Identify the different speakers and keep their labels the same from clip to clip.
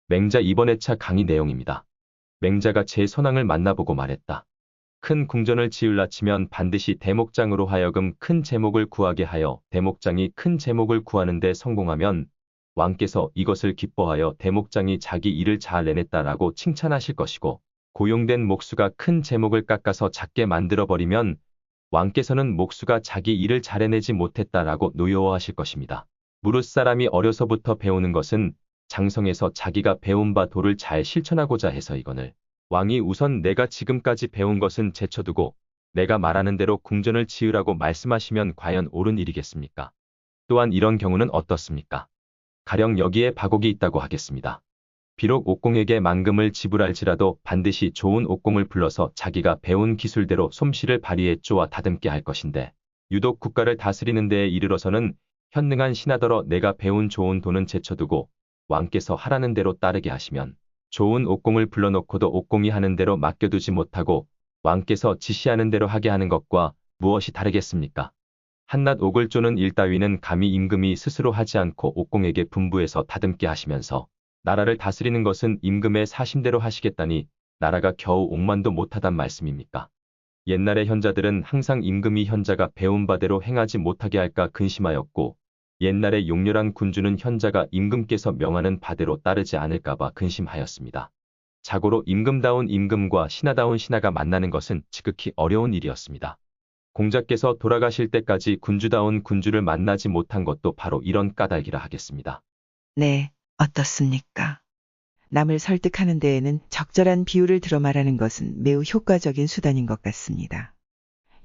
Speaker 1: 맹자 이번 회차 강의 내용입니다. 맹자가 제 선왕을 만나보고 말했다. 큰 궁전을 지을라 치면 반드시 대목장으로 하여금 큰 제목을 구하게 하여 대목장이 큰 제목을 구하는 데 성공하면 왕께서 이것을 기뻐하여 대목장이 자기 일을 잘 해냈다라고 칭찬하실 것이고, 고용된 목수가 큰 제목을 깎아서 작게 만들어버리면 왕께서는 목수가 자기 일을 잘 해내지 못했다라고 노여워하실 것입니다. 무릇 사람이 어려서부터 배우는 것은 장성에서 자기가 배운 바 도를 잘 실천하고자 해서이거늘, 왕이 우선 내가 지금까지 배운 것은 제쳐두고 내가 말하는 대로 궁전을 지으라고 말씀하시면 과연 옳은 일이겠습니까? 또한 이런 경우는 어떻습니까? 가령 여기에 바곡이 있다고 하겠습니다. 비록 옥공에게 만금을 지불할지라도 반드시 좋은 옥공을 불러서 자기가 배운 기술대로 솜씨를 발휘해 쪼아 다듬게 할 것인데, 유독 국가를 다스리는 데에 이르러서는 현능한 신하더러 내가 배운 좋은 도는 제쳐두고 왕께서 하라는 대로 따르게 하시면 좋은 옥공을 불러놓고도 옥공이 하는 대로 맡겨두지 못하고 왕께서 지시하는 대로 하게 하는 것과 무엇이 다르겠습니까? 한낱 옥을 쪼는 일 따위는 감히 임금이 스스로 하지 않고 옥공에게 분부해서 다듬게 하시면서 나라를 다스리는 것은 임금의 사심대로 하시겠다니 나라가 겨우 옥만도 못하단 말씀입니까? 옛날의 현자들은 항상 임금이 현자가 배운 바대로 행하지 못하게 할까 근심하였고, 옛날의 용렬한 군주는 현자가 임금께서 명하는 바대로 따르지 않을까봐 근심하였습니다. 자고로 임금다운 임금과 신하다운 신하가 만나는 것은 지극히 어려운 일이었습니다. 공자께서 돌아가실 때까지 군주다운 군주를 만나지 못한 것도 바로 이런 까닭이라 하겠습니다.
Speaker 2: 네, 어떻습니까? 남을 설득하는 데에는 적절한 비유를 들어 말하는 것은 매우 효과적인 수단인 것 같습니다.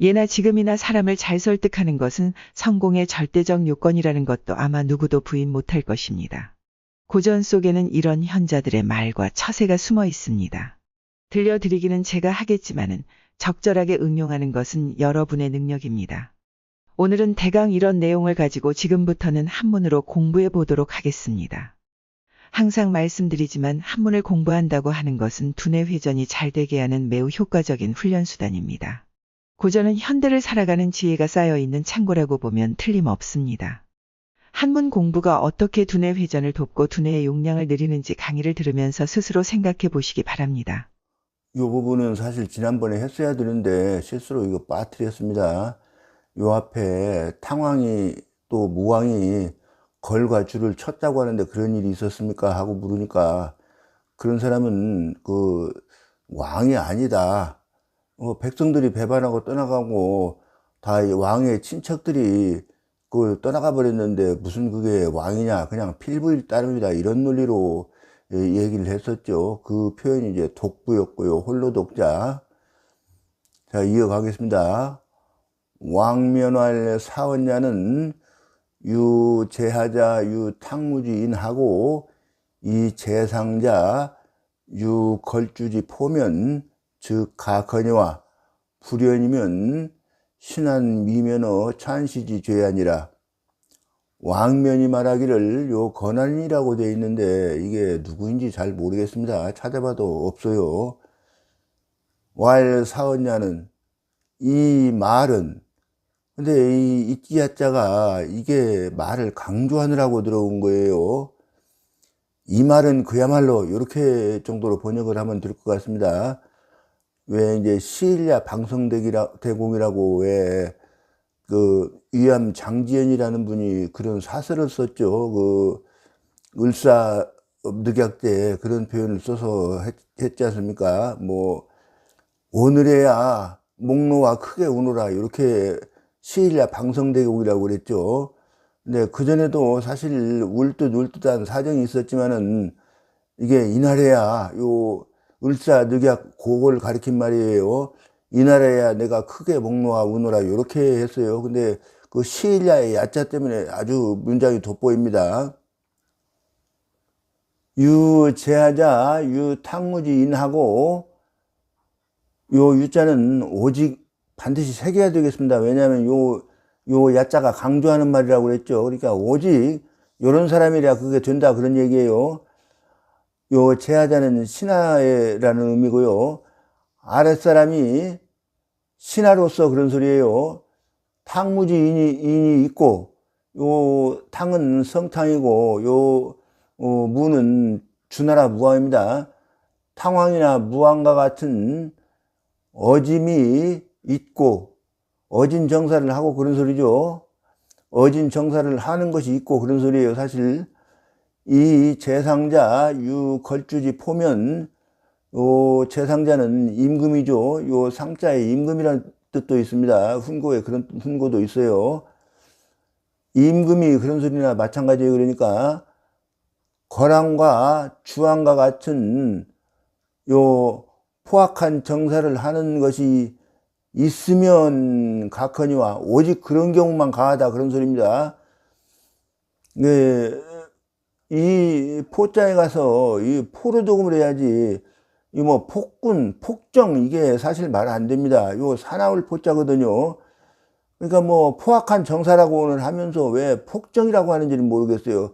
Speaker 2: 예나 지금이나 사람을 잘 설득하는 것은 성공의 절대적 요건이라는 것도 아마 누구도 부인 못할 것입니다. 고전 속에는 이런 현자들의 말과 처세가 숨어 있습니다. 들려드리기는 제가 하겠지만은 적절하게 응용하는 것은 여러분의 능력입니다. 오늘은 대강 이런 내용을 가지고 지금부터는 한문으로 공부해 보도록 하겠습니다. 항상 말씀드리지만 한문을 공부한다고 하는 것은 두뇌 회전이 잘 되게 하는 매우 효과적인 훈련 수단입니다. 고전은 현대를 살아가는 지혜가 쌓여 있는 창고라고 보면 틀림없습니다. 한문 공부가 어떻게 두뇌 회전을 돕고 두뇌의 용량을 늘리는지 강의를 들으면서 스스로 생각해 보시기 바랍니다.
Speaker 3: 이 부분은 사실 지난번에 했어야 되는데 실수로 이거 빠뜨렸습니다. 요 앞에 탕왕이 또 무왕이 걸과 주를 쳤다고 하는데 그런 일이 있었습니까? 하고 물으니까 그런 사람은 그 왕이 아니다. 백성들이 배반하고 떠나가고 다 왕의 친척들이 그 떠나가 버렸는데 무슨 그게 왕이냐, 그냥 필부일 따름이다, 이런 논리로 얘기를 했었죠. 그 표현이 이제 독부였고요. 홀로 독자. 자, 이어가겠습니다. 왕면활 사원냐는 유제하자 유탕무지인하고 이 제상자 유걸주지 포면 즉 가거니와 불연이면 신한 미면어 찬시지 죄아니라. 왕면이 말하기를 요 건한이라고 되어 있는데 이게 누구인지 잘 모르겠습니다. 찾아봐도 없어요. 왈 사언냐는 이 말은, 근데 이 이자자가 이게 말을 강조하느라고 들어온 거예요. 이 말은 그야말로 이렇게 정도로 번역을 하면 될 것 같습니다. 왜 이제 시일야 방성대공이라고 왜 그 위암 장지연이라는 분이 그런 사설을 썼죠. 그 을사늑약 때 그런 표현을 써서 했지 않습니까? 뭐 오늘에야 목노와 크게 우노라, 이렇게 시일야 방성대공이라고 그랬죠. 근데 그전에도 사실 울듯한 사정이 있었지만은 이게 이날에야 요 을사늑약 그걸 가리킨 말이에요. 이날에야 내가 크게 목노와 우노라, 이렇게 했어요. 근데 그 시일야의 야자 때문에 아주 문장이 돋보입니다. 유제하자 유탕무지인하고, 요 유자는 오직 반드시 새겨야 되겠습니다. 왜냐하면 요 야자가 강조하는 말이라고 그랬죠. 그러니까 오직 요런 사람이라 그게 된다, 그런 얘기예요. 요 제하자는 신하라는 의미고요. 아랫사람이 신하로서 그런 소리예요. 탕무지인이 있고, 요 탕은 성탕이고, 요 무는 주나라 무왕입니다. 탕왕이나 무왕과 같은 어짐이 있고 어진 정사를 하고 그런 소리죠. 어진 정사를 하는 것이 있고 그런 소리예요. 사실 이 제상자 유걸주지 포면 요 제상자는 임금이죠. 요 상자에 임금이라는 뜻도 있습니다. 훈고에 그런 훈고도 있어요. 임금이 그런 소리나 마찬가지예요. 그러니까 거랑과 주왕과 같은 요 포악한 정사를 하는 것이 있으면 각하니와 오직 그런 경우만 가하다 그런 소리입니다. 네, 이 포자에 가서 이 포로 도금을 해야지 이 뭐 폭군, 폭정 이게 사실 말 안 됩니다. 요 사나울 포자거든요. 그러니까 뭐 포악한 정사라고는 하면서 왜 폭정이라고 하는지는 모르겠어요.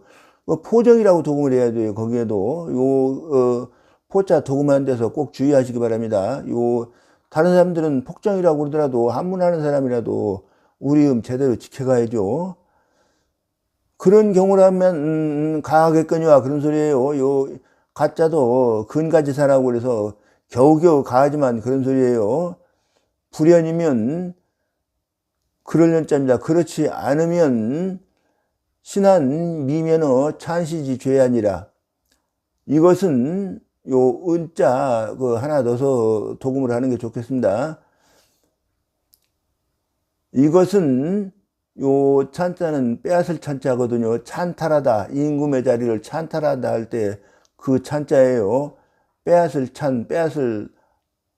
Speaker 3: 포정이라고 도금을 해야 돼요. 거기에도 요 포자 도금하는 데서 꼭 주의하시기 바랍니다. 요 다른 사람들은 폭정이라고 그러더라도 한문하는 사람이라도 우리 제대로 지켜가야죠. 그런 경우라면 가하겠거니와 그런 소리예요. 요 가짜도 근가지사라고 그래서 겨우겨우 가하지만 그런 소리예요. 불연이면 그럴 연자입니다. 그렇지 않으면 신한 미면어 찬시지 죄아니라. 이것은 요 은자 그 하나 넣어서 도금을 하는 게 좋겠습니다. 이것은 요 찬자는 빼앗을 찬자거든요. 찬탈하다, 임금의 자리를 찬탈하다 할 때 그 찬자예요. 빼앗을 찬, 빼앗을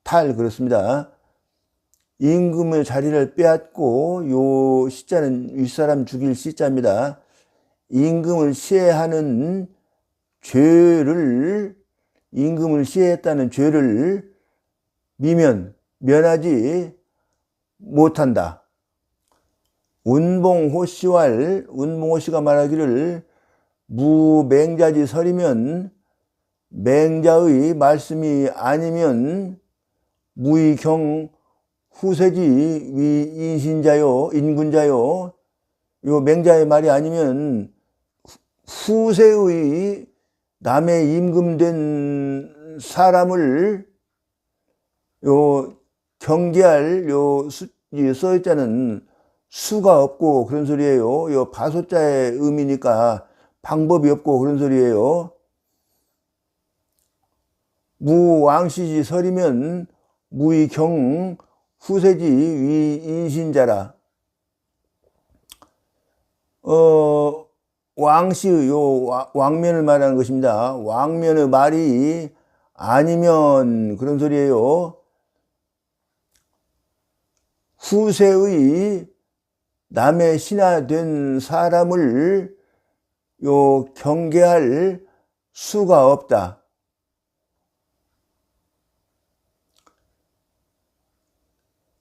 Speaker 3: 탈 그렇습니다. 임금의 자리를 빼앗고 요 시자는 윗사람 죽일 시자입니다. 임금을 시해하는 죄를 임금을 시해했다는 죄를 면하지 못한다. 운봉호씨가 말하기를 무맹자지 설이면 맹자의 말씀이 아니면 무의경 후세지 위 인신자요 인군자요. 요 맹자의 말이 아니면 후세의 남의 임금된 사람을 요 경계할 요 써있자는 수가 없고 그런 소리예요. 요 바소자의 의미니까 방법이 없고 그런 소리예요. 무왕시지 설이면 무의경 후세지 위 인신자라. 왕시 요 왕면을 말하는 것입니다. 왕면의 말이 아니면 그런 소리예요. 후세의 남의 신하된 사람을 요 경계할 수가 없다.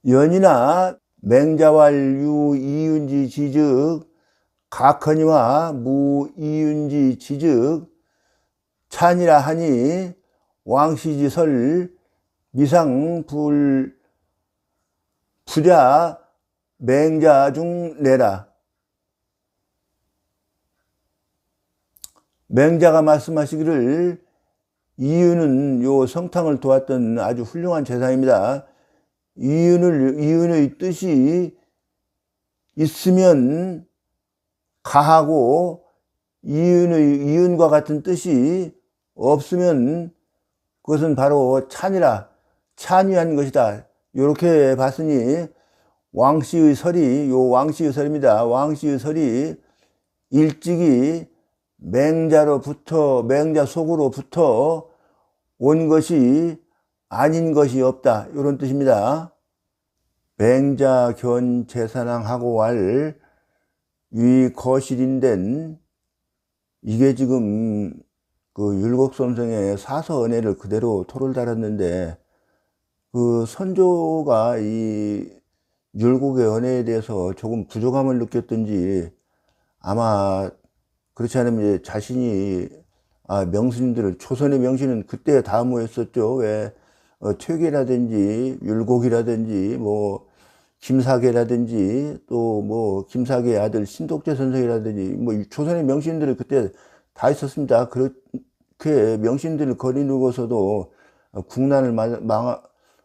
Speaker 3: 연이나 맹자왈유 이윤지 지즉 각허니와 무이윤지 지즉 찬이라 하니 왕시지설 미상 부자 맹자 중 내라. 맹자가 말씀하시기를 이윤은 요 성탕을 도왔던 아주 훌륭한 제사입니다. 이윤의 뜻이 있으면 가하고 이윤과 같은 뜻이 없으면 그것은 바로 찬이라 찬이한 것이다. 이렇게 봤으니 왕씨의 설이 요 왕씨의 설입니다. 왕씨의 설이 일찍이 맹자 속으로부터 온 것이 아닌 것이 없다. 이런 뜻입니다. 맹자 견 제사랑하고 왈 위 거실인된 이게 지금 그 율곡선생의 사서은혜를 그대로 토를 달았는데 그 선조가 이 율곡의 은혜에 대해서 조금 부족함을 느꼈던지 아마 그렇지 않으면 자신이 명스님들을 조선의 명신은 그때 다 모였었죠. 왜 퇴계라든지 율곡이라든지 뭐 김사계라든지 또 뭐 김사계의 아들 신독재 선생이라든지 뭐 조선의 명신들을 그때 다 있었습니다. 이렇게 명신들을 거느리고서도 국난을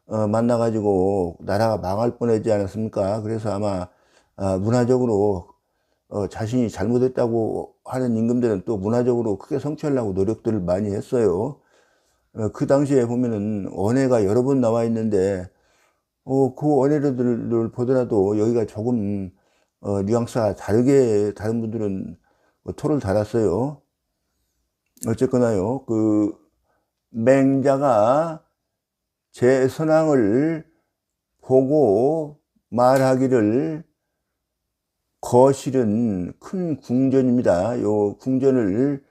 Speaker 3: 만나가지고 나라가 망할 뻔하지 않았습니까? 그래서 아마 문화적으로 자신이 잘못했다고 하는 임금들은 또 문화적으로 크게 성취하려고 노력들을 많이 했어요. 그 당시에 보면은 원해가 여러 번 나와 있는데 그 원해들을 보더라도 여기가 조금 뉘앙스가 다르게 다른 분들은 토를 달았어요. 어쨌거나요, 그 맹자가 제 선왕을 보고 말하기를 거실은 큰 궁전입니다. 요 궁전을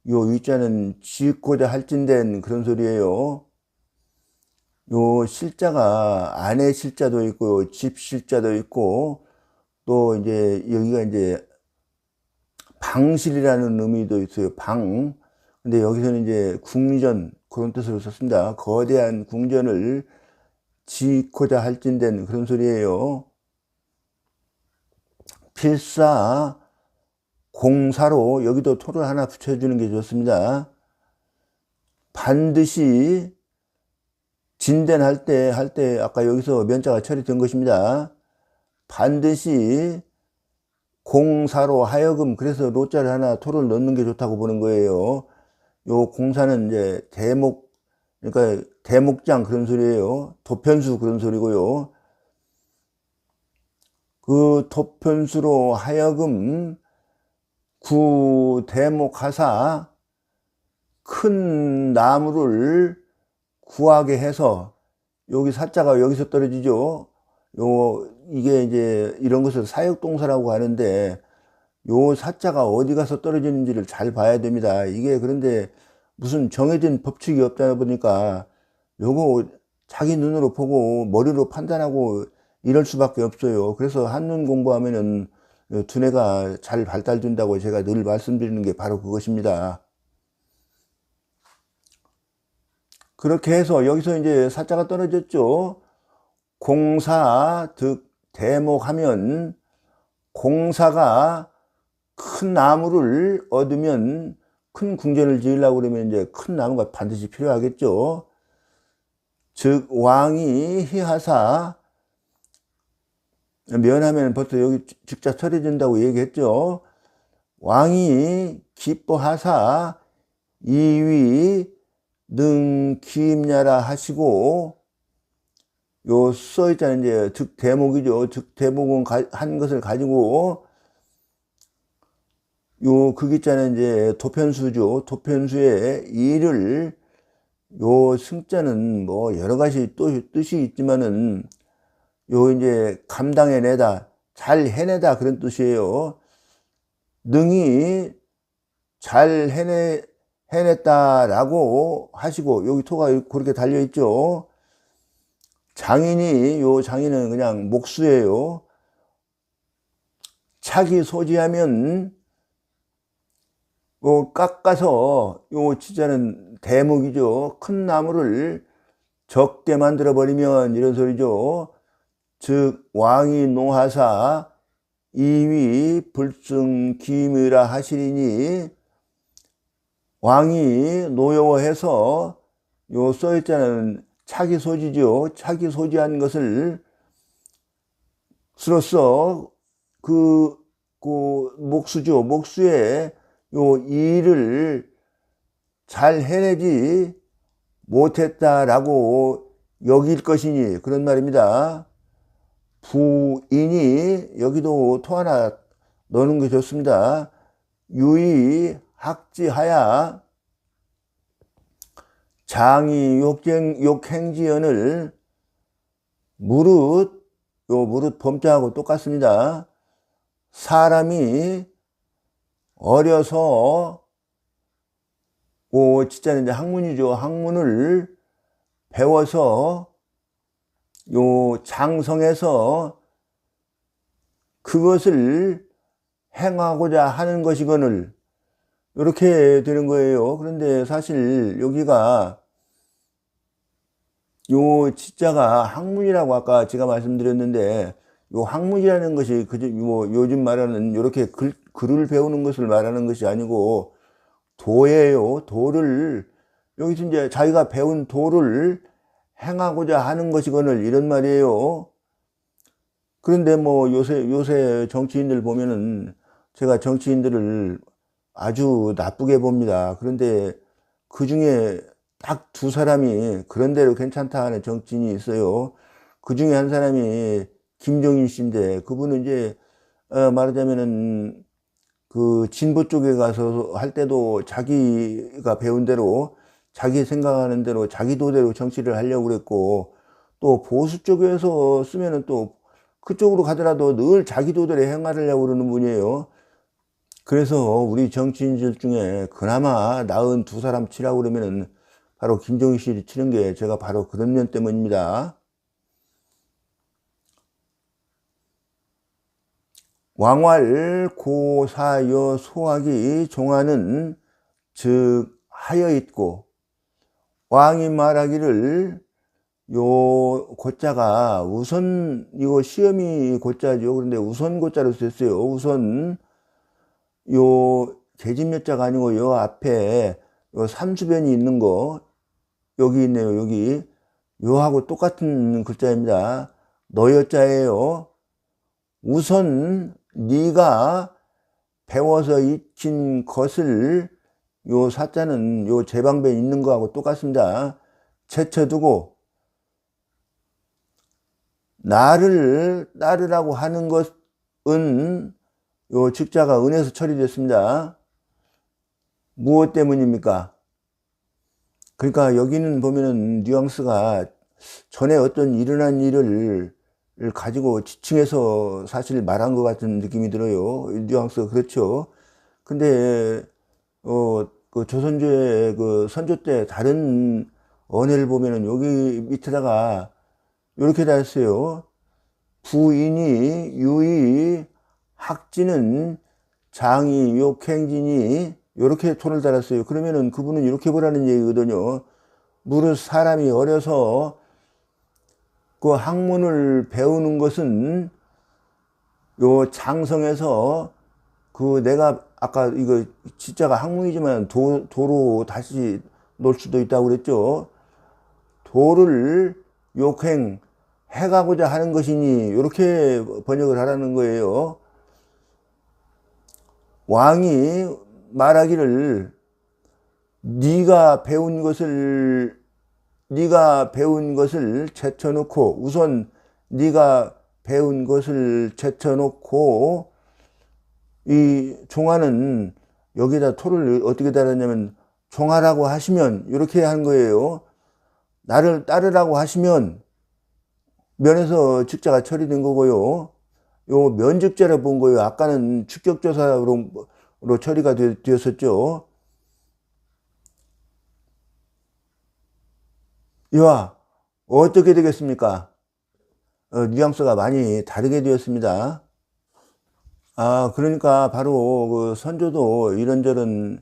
Speaker 3: 요 위자는 짓고자 할진된 그런 소리예요. 요 실자가 안에 실자도 있고 집 실자도 있고 또 이제 여기가 이제 방실이라는 의미도 있어요. 방. 근데 여기서는 이제 궁전 그런 뜻으로 썼습니다. 거대한 궁전을 짓고자 할진된 그런 소리예요. 필사 공사로 여기도 토를 하나 붙여주는 게 좋습니다. 반드시 진된할 때 아까 여기서 면자가 처리된 것입니다. 반드시 공사로 하여금, 그래서 로자를 하나 토를 넣는 게 좋다고 보는 거예요. 요 공사는 이제 대목, 그러니까 대목장 그런 소리예요. 도편수 그런 소리고요. 그 도편수로 하여금 구대목하사 큰 나무를 구하게 해서, 여기 사자가 여기서 떨어지죠. 이게 이제 이런 것을 사역동사라고 하는데 요 사자가 어디 가서 떨어지는지를 잘 봐야 됩니다. 이게 그런데 무슨 정해진 법칙이 없다 보니까 요거 자기 눈으로 보고 머리로 판단하고 이럴 수밖에 없어요. 그래서 한눈 공부하면은 두뇌가 잘 발달된다고 제가 늘 말씀드리는 게 바로 그것입니다. 그렇게 해서 여기서 이제 사자가 떨어졌죠. 공사 득 대목하면, 공사가 큰 나무를 얻으면, 큰 궁전을 지으려고 그러면 이제 큰 나무가 반드시 필요하겠죠. 즉 왕이 희하사, 면하면 벌써 여기 직자 처리된다고 얘기했죠. 왕이 기뻐하사 이위 능 기임냐라 하시고, 요 써있잖아요. 이제 득대목이죠. 득대목은 한 것을 가지고, 요 극있잖아요. 이제 도편수죠. 도편수의 일을, 요 승자는 뭐 여러 가지 또 뜻이 있지만은 요 이제 감당해내다, 잘 해내다 그런 뜻이에요. 능히 잘 해냈다라고 하시고, 여기 토가 그렇게 달려 있죠. 장인이, 요 장인은 그냥 목수예요. 차기 소지하면 깎아서, 요 진짜는 대목이죠. 큰 나무를 적게 만들어 버리면 이런 소리죠. 즉 왕이 노하사 이위 불승 기미라 하시리니, 왕이 노여워해서, 요 써있잖아요. 차기 소지죠. 차기 소지한 것을 스로써 그 목수죠. 목수의 요 일을 잘 해내지 못했다라고 여길 것이니, 그런 말입니다. 부인이, 여기도 토 하나 넣는 게 좋습니다. 유의 학지하야 장이 욕행지연을 무릇, 요 무릇 범자하고 똑같습니다. 사람이 어려서, 진짜 이제 학문이죠. 학문을 배워서 요 장성해서 그것을 행하고자 하는 것이거늘, 이렇게 되는 거예요. 그런데 사실 여기가 요 지자가 학문이라고 아까 제가 말씀드렸는데, 요 학문이라는 것이 뭐 요즘 말하는 이렇게 글을 배우는 것을 말하는 것이 아니고, 도예요. 도를, 여기서 이제 자기가 배운 도를 행하고자 하는 것이거늘, 이런 말이에요. 그런데 뭐 요새 정치인들 보면은 제가 정치인들을 아주 나쁘게 봅니다. 그런데 그 중에 딱 두 사람이 그런대로 괜찮다 하는 정치인이 있어요. 그 중에 한 사람이 김종인 씨인데, 그분은 이제 말하자면은 그 진보 쪽에 가서 할 때도 자기가 배운 대로, 자기 생각하는 대로, 자기 도대로 정치를 하려고 그랬고, 또 보수 쪽에서 쓰면은 또 그쪽으로 가더라도 늘 자기 도대로 행하려고 그러는 분이에요. 그래서 우리 정치인들 중에 그나마 나은 두 사람 치라고 그러면은 바로 김종인 씨를 치는 게, 제가 바로 그런 면 때문입니다. 왕활 고사여 소하기 종하는 즉 하여 있고, 왕이 말하기를, 요 고자가 우선, 이거 시험이 고자죠. 그런데 우선 고자로 썼어요. 우선, 요 계집몇자가 아니고 요 앞에 요 삼수변이 있는 거 여기 있네요. 여기 요하고 똑같은 글자입니다. 너여자예요. 우선 네가 배워서 익힌 것을, 요 사자는 요 제방변 있는 거하고 똑같습니다. 제쳐두고 나를 따르라고 하는 것은, 요 즉자가 은에서 처리됐습니다. 무엇 때문입니까? 그러니까 여기는 보면은 뉘앙스가 전에 어떤 일어난 일을 가지고 지칭해서 사실 말한 것 같은 느낌이 들어요. 뉘앙스가 그렇죠. 근데 그 조선조의 그 선조 때 다른 언해를 보면은 여기 밑에다가 이렇게 다 했어요. 부인이 유의 학지는 장이 욕행진이, 이렇게 톤을 달았어요. 그러면은 그분은 이렇게 보라는 얘기거든요. 무릇 사람이 어려서 그 학문을 배우는 것은 요 장성에서, 그 내가 아까 이거 진짜가 학문이지만 도로 다시 놓을 수도 있다고 그랬죠. 도를 욕행 해가고자 하는 것이니, 이렇게 번역을 하라는 거예요. 왕이 말하기를, 네가 배운 것을 제쳐놓고, 우선 네가 배운 것을 제쳐놓고, 이 종하는, 여기다 토를 어떻게 달았냐면 종하라고 하시면, 이렇게 한 거예요. 나를 따르라고 하시면, 면에서 즉자가 처리된 거고요. 요 면즉자를 본 거예요. 아까는 주격조사로 처리가 되었었죠. 이와 어떻게 되겠습니까? 뉘앙스가 많이 다르게 되었습니다. 그러니까 바로 그 선조도 이런저런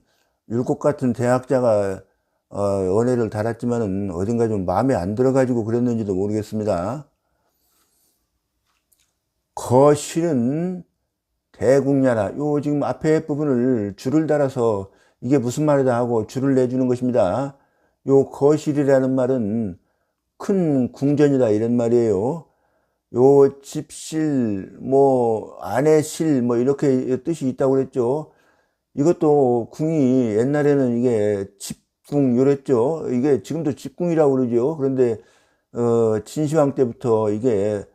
Speaker 3: 율곡 같은 대학자가 언해를 달았지만은 어딘가 좀 마음에 안 들어가지고 그랬는지도 모르겠습니다. 거실은 대국야라. 요 지금 앞에 부분을 줄을 달아서 이게 무슨 말이다 하고 줄을 내주는 것입니다. 요 거실이라는 말은 큰 궁전이다, 이런 말이에요. 요 집실, 뭐 안에실, 뭐 이렇게 뜻이 있다고 그랬죠. 이것도 궁이 옛날에는 이게 집궁 요랬죠. 이게 지금도 집궁이라고 그러죠. 그런데 진시황 때부터 이게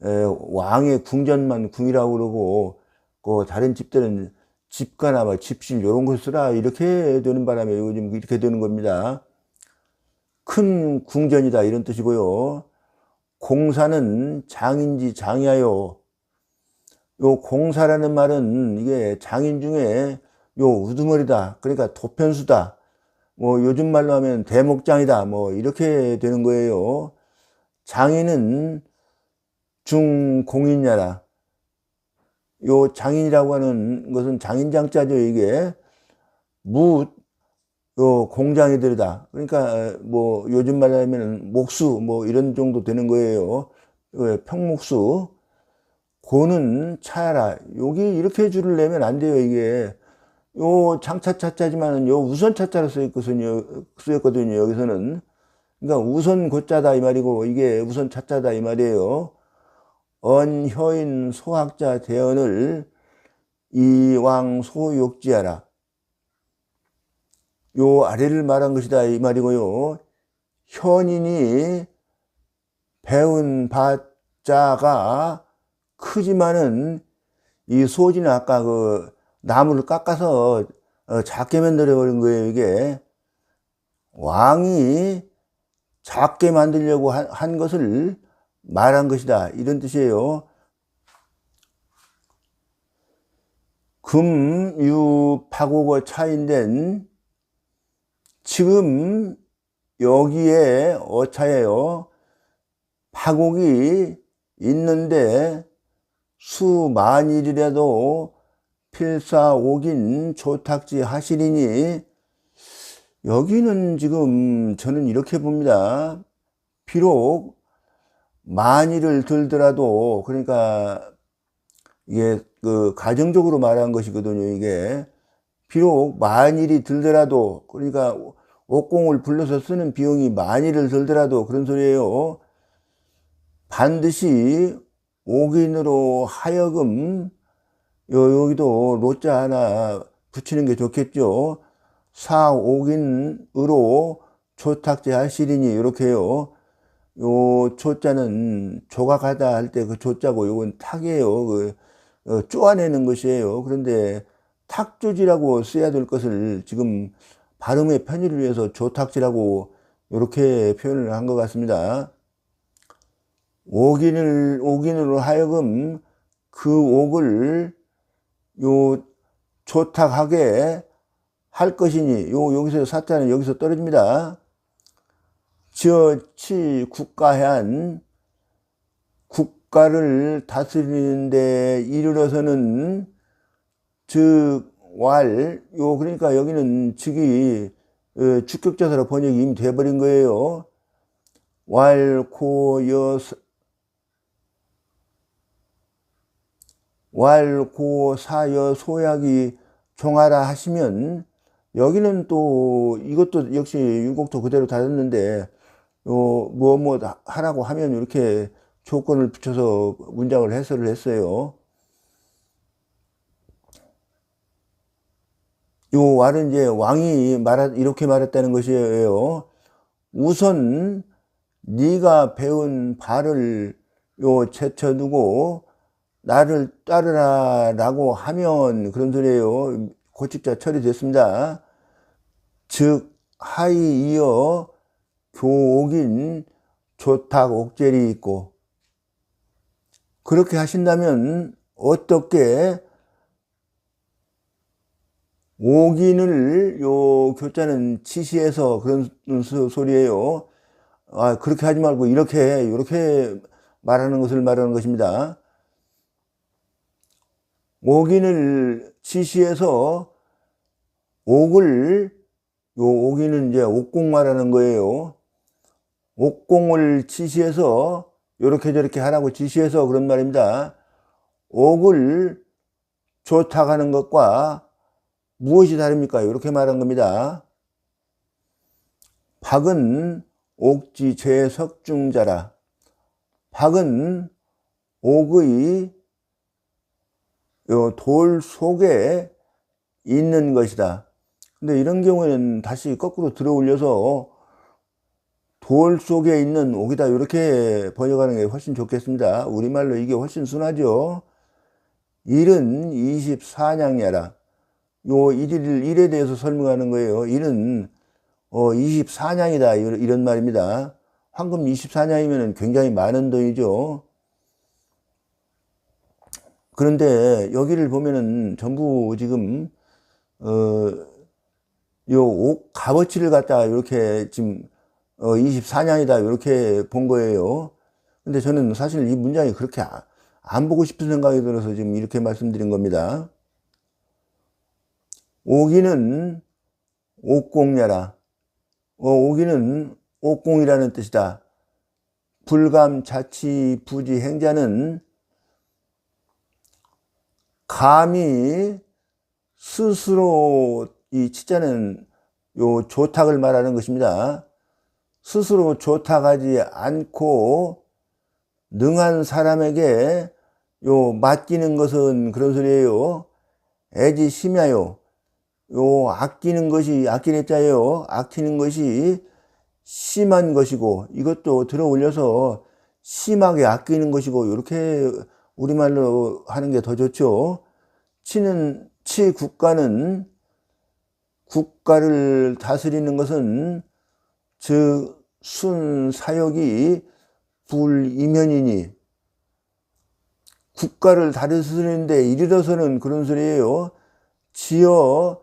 Speaker 3: 왕의 궁전만 궁이라고 그러고, 그 다른 집들은 집가나 막 집실 요런 걸 쓰라, 이렇게 되는 바람에 요즘 이렇게 되는 겁니다. 큰 궁전이다, 이런 뜻이고요. 공사는 장인지 장이하요. 요 공사라는 말은 이게 장인 중에 요 우두머리다, 그러니까 도편수다, 뭐 요즘 말로 하면 대목장이다, 뭐 이렇게 되는 거예요. 장인은 중공인야라. 요 장인이라고 하는 것은 장인장자죠. 이게 요 공장이들이다. 그러니까 뭐 요즘 말로 하면 목수, 뭐 이런 정도 되는 거예요. 평목수. 고는 차야라. 여기 이렇게 줄을 내면 안 돼요. 이게 요 장차차자지만은 요 우선차자로 쓰였거든요. 여기서는. 그러니까 우선 고자다 이 말이고, 이게 우선차자다 이 말이에요. 언효인 소학자 대언을 이왕 소욕지하라. 요 아래를 말한 것이다 이 말이고요. 현인이 배운 바자가 크지만은 이 소지는 아까 그 나무를 깎아서 작게 만들어 버린 거예요. 이게 왕이 작게 만들려고 한 것을 말한 것이다 이런 뜻이에요. 금, 유, 파국어 차인된 지금 여기에 어차예요. 파국이 있는데 수만일이라도 필사옥인 조탁지 하시리니, 여기는 지금 저는 이렇게 봅니다. 비록 만일을 들더라도, 그러니까 이게 그 가정적으로 말한 것이거든요. 이게 비록 만일이 들더라도, 그러니까 옥공을 불러서 쓰는 비용이 만일을 들더라도 그런 소리예요. 반드시 옥인으로 하여금, 여기도 로자 하나 붙이는 게 좋겠죠. 사옥인으로 조탁제 하시리니, 이렇게요. 요 조자는 조각하다 할 때 그 조자고, 요건 탁이에요. 쪼아내는 것이에요. 그런데 탁조지라고 써야 될 것을 지금 발음의 편의를 위해서 조탁지라고 이렇게 표현을 한 것 같습니다. 옥인으로 하여금 그 옥을 요 조탁하게 할 것이니, 여기서 사자는 여기서 떨어집니다. 지어치 국가해한, 국가를 다스리는 데 이르러서는 그러니까 여기는 즉이 주격자사로 번역이 이미 돼버린 거예요. 왈고사여 소약이 종하라 하시면, 여기는 또 이것도 역시 유곡도 그대로 닫았는데, 뭐 하라고 하면 이렇게 조건을 붙여서 문장을 해설을 했어요. 요 왈은 이제 왕이 이렇게 말했다는 것이에요. 우선 네가 배운 바를 제쳐두고 나를 따르라 라고 하면, 그런 소리예요. 고칙자 처리됐습니다. 즉 하이 이어 교옥인 조탁 옥젤이 있고, 그렇게 하신다면 어떻게 옥인을, 요 교자는 치시해서 그런 소리예요. 그렇게 하지 말고 이렇게 말하는 것을 말하는 것입니다. 옥인을 치시해서 옥인은 이제 옥공 말하는 거예요. 옥공을 지시해서 요렇게 저렇게 하라고 지시해서 그런 말입니다. 옥을 조탁하는 것과 무엇이 다릅니까? 이렇게 말한 겁니다. 박은 옥지 제석중자라. 박은 옥의 돌 속에 있는 것이다. 근데 이런 경우에는 다시 거꾸로 들어 올려서 돌 속에 있는 옥이다, 이렇게 번역하는 게 훨씬 좋겠습니다. 우리말로 이게 훨씬 순하죠. 일은 24냥야라. 요 일에 대해서 설명하는 거예요. 일은 24냥이다, 이런 말입니다. 황금 24냥이면 굉장히 많은 돈이죠. 그런데 여기를 보면은 전부 지금 요 옥 값어치를 갖다가 이렇게 지금 24냥이다 이렇게 본 거예요. 근데 저는 사실 이 문장이 그렇게 안 보고 싶은 생각이 들어서 지금 이렇게 말씀드린 겁니다. 옥이는 옥공야라. 옥이는 옥공이라는 뜻이다. 불감 자치 부지 행자는 감히 스스로 이 치자는 요 조탁을 말하는 것입니다. 스스로 조탁하지 않고 능한 사람에게 요 맡기는 것은 그런 소리예요. 애지심야요. 요 아끼는 것이 아끼는 자예요. 아끼는 것이 심한 것이고 이것도 들어 올려서 심하게 아끼는 것이고 이렇게 우리말로 하는 게 더 좋죠. 치국가는 국가를 다스리는 것은 즉 순사역이 불이면이니 국가를 다스리는데 이르러서는 그런 소리예요. 지어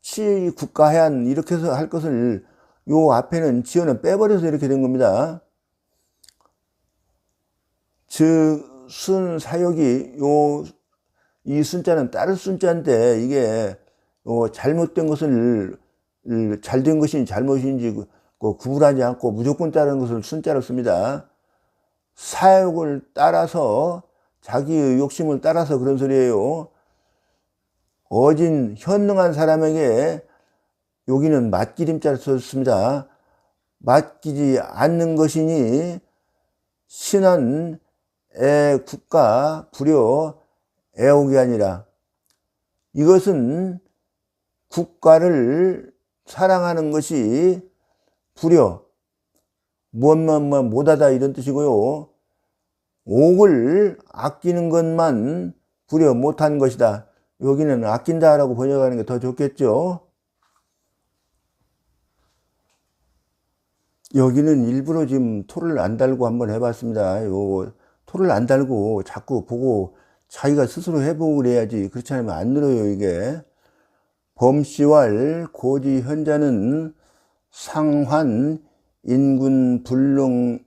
Speaker 3: 치국가해안 이렇게 해서 할 것을 요 앞에는 지어는 빼버려서 이렇게 된 겁니다. 즉 순사역이 이 순자는 따를 순자인데 이게 잘못된 것을 잘된 것인지 잘못인지 구분하지 않고 무조건 따르는 것을 순자로 씁니다. 사역을 따라서 자기의 욕심을 따라서 그런 소리예요. 어진 현능한 사람에게 여기는 맡기림자를 썼습니다. 맡기지 않는 것이니 신한 국가 불여 애옥이 아니라 이것은 국가를 사랑하는 것이 불여 무엇만 못하다 이런 뜻이고요. 옥을 아끼는 것만 불여 못한 것이다. 여기는 아낀다라고 번역하는 게 더 좋겠죠. 여기는 일부러 지금 토를 안 달고 한번 해봤습니다. 토를 안 달고 자꾸 보고 자기가 스스로 해보고 그래야지. 그렇지 않으면 안 늘어요 이게. 범시왈 고지 현자는 상환 인군 불능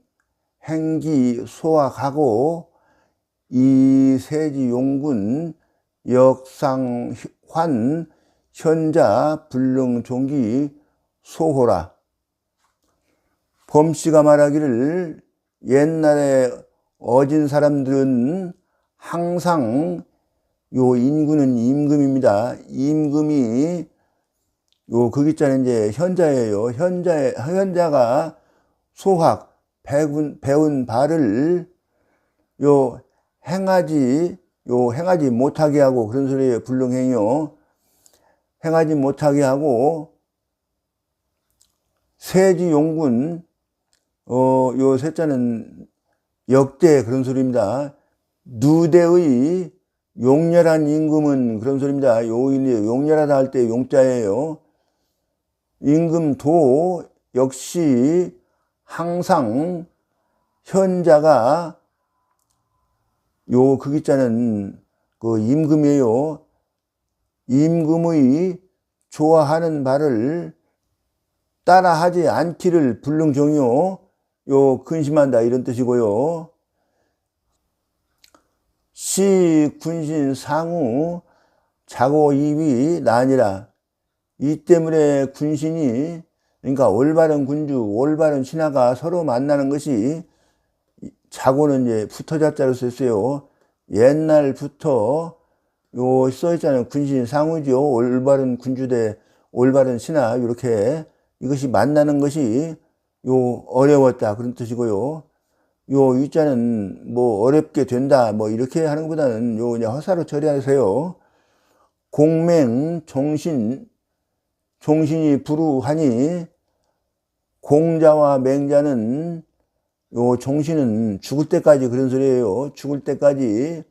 Speaker 3: 행기 소화하고 이세지 용군 역상환 현자 불능 종기 소호라. 범씨가 말하기를 옛날에 어진 사람들은 항상 요 인구는 임금입니다. 임금이 그 기자는 이제 현자예요. 현자가 소학 배운 바를 행하지 못하게 하고 그런 소리예요. 불능행이요. 행하지 못하게 하고 세지용군 요 세자는 역대 그런 소리입니다. 누대의 용렬한 임금은 그런 소리입니다. 용렬하다 할 때 용자예요. 임금도 역시 항상 현자가 그 기자는 그 임금이에요. 임금의 좋아하는 바를 따라하지 않기를 불능종이요. 근심한다 이런 뜻이고요. 시 군신 상우 자고 이위 나니라. 이 때문에 군신이 그러니까 올바른 군주 올바른 신하가 서로 만나는 것이 자고는 이제 붙어자자로 썼어요. 옛날부터 써있잖아요. 군신 상우죠. 올바른 군주 대 올바른 신하 이렇게 이것이 만나는 것이 어려웠다 그런 뜻이고요. 유자는 뭐 어렵게 된다 뭐 이렇게 하는 것보다는 그냥 허사로 처리하세요. 공맹 종신이 불우하니 공자와 맹자는 종신은 죽을 때까지 그런 소리예요. 죽을 때까지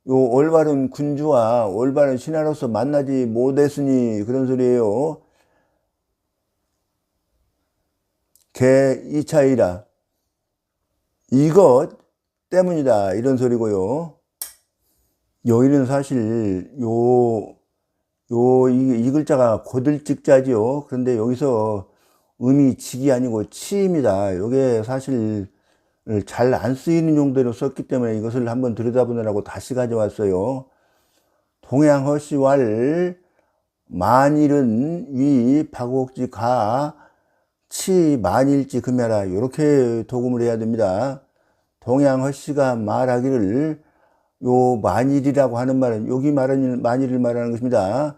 Speaker 3: 올바른 군주와 올바른 신하로서 만나지 못했으니 그런 소리예요. 개 이차이라. 이것 때문이다 이런 소리고요. 여기는 사실 이 글자가 고들직자지요. 그런데 여기서 음이 직이 아니고 치입니다. 이게 사실 잘 안 쓰이는 용도로 썼기 때문에 이것을 한번 들여다보느라고 다시 가져왔어요. 동양허씨왈 만일은 위 박옥지 가 치 만일지 금야라 이렇게 도금을 해야 됩니다. 동양허씨가 말하기를 만일이라고 하는 말은 여기 말하는 만일을 말하는 것입니다.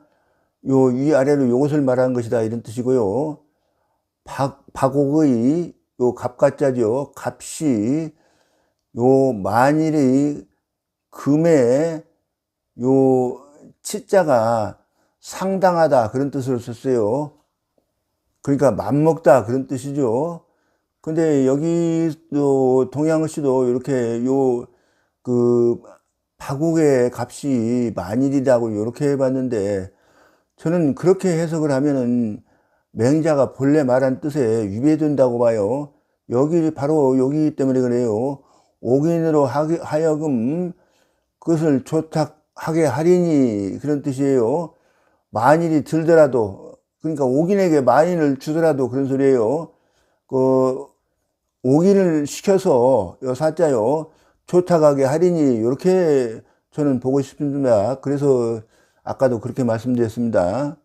Speaker 3: 요 위아래로 요것을 말하는 것이다 이런 뜻이고요. 박옥의 요 갑가자죠. 값이 요 만일의 금의 요 치자가 상당하다 그런 뜻으로 썼어요. 그러니까 맘먹다 그런 뜻이죠. 근데 여기 또 동양시도 이렇게 요 그 박옥의 값이 만일이라고 이렇게 해봤는데 저는 그렇게 해석을 하면은 맹자가 본래 말한 뜻에 위배된다고 봐요. 여기 바로 여기 때문에 그래요. 옥인으로 하여금 그것을 조탁하게 하리니 그런 뜻이에요. 만일이 들더라도 그러니까 옥인에게 만인을 주더라도 그런 소리예요. 그 옥인을 시켜서 요 사자요 조탁하게 하리니 이렇게 저는 보고 싶습니다. 그래서 아까도 그렇게 말씀드렸습니다.